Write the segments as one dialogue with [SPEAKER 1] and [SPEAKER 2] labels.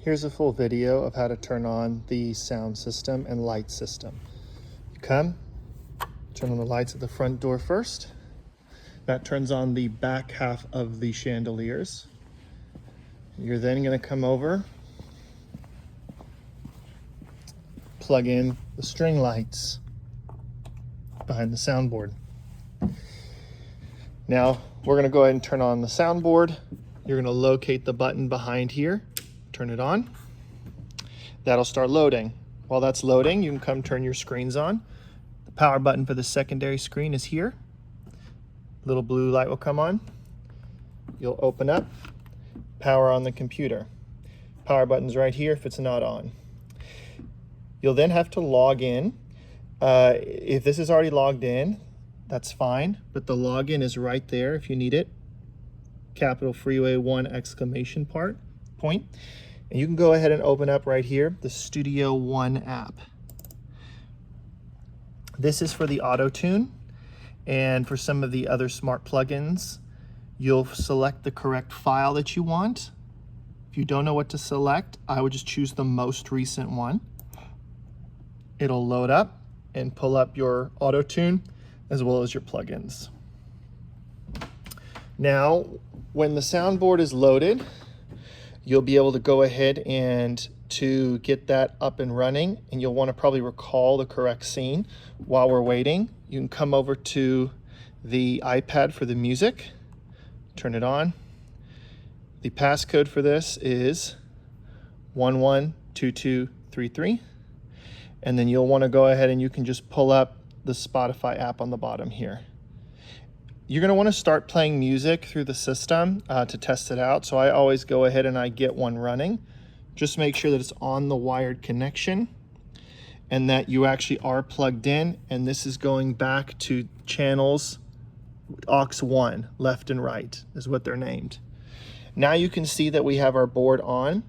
[SPEAKER 1] Here's a full video of how to turn on the sound system and light system. You come, turn on the lights at the front door first. That turns on the back half of the chandeliers. You're then going to come over, plug in the string lights behind the soundboard. Now we're going to go ahead and turn on the soundboard. You're going to locate the button behind here, turn it on. That'll start loading. While that's loading, you can come turn your screens on. The power button for the secondary screen is here. Little blue light will come on. You'll open up, power on the computer. Power button's right here if it's not on. You'll then have to log in. If this is already logged in, that's fine, but the login is right there if you need it. Capital Freeway 1 exclamation point. And you can go ahead and open up right here the Studio One app. This is for the auto tune, and for some of the other smart plugins, you'll select the correct file that you want. If you don't know what to select, I would just choose the most recent one. It'll load up and pull up your auto tune as well as your plugins. Now, when the soundboard is loaded, you'll be able to go ahead and to get that up and running, and you'll want to probably recall the correct scene. While we're waiting, you can come over to the iPad for the music, turn it on. The passcode for this is 112233, and then you'll want to go ahead and you can just pull up the Spotify app on the bottom here. You're going to want to start playing music through the system to test it out. So I always go ahead and I get one running. Just make sure that it's on the wired connection and that you actually are plugged in. And this is going back to channels aux 1, left and right is what they're named. Now you can see that we have our board on.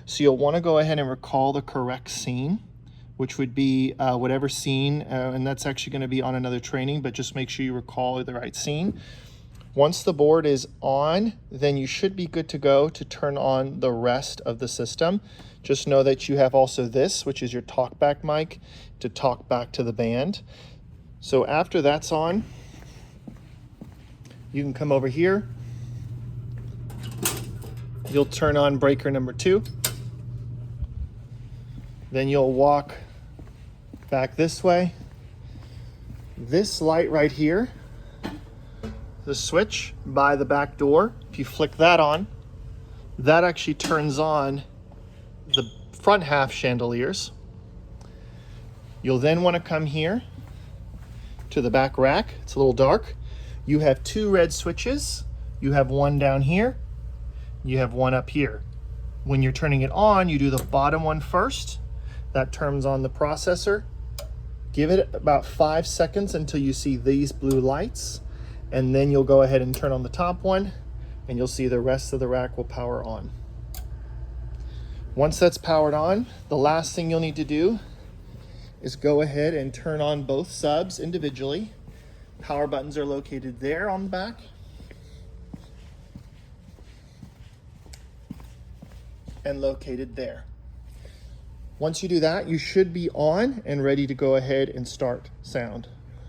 [SPEAKER 1] So you'll want to go ahead and recall the correct scene, which would be whatever scene, and that's actually going to be on another training, but just make sure you recall the right scene. Once the board is on, then you should be good to go to turn on the rest of the system. Just know that you have also this, which is your talkback mic, to talk back to the band. So after that's on, you can come over here. You'll turn on breaker number 2. Then you'll walk back this way. This light right here, the switch by the back door, if you flick that on, that actually turns on the front half chandeliers. You'll then want to come here to the back rack. It's a little dark. You have 2 red switches. You have one down here. You have one up here. When you're turning it on, you do the bottom one first. That turns on the processor. Give it about 5 seconds until you see these blue lights, and then you'll go ahead and turn on the top one, and you'll see the rest of the rack will power on. Once that's powered on, the last thing you'll need to do is go ahead and turn on both subs individually. Power buttons are located there on the back. And located there. Once you do that, you should be on and ready to go ahead and start sound.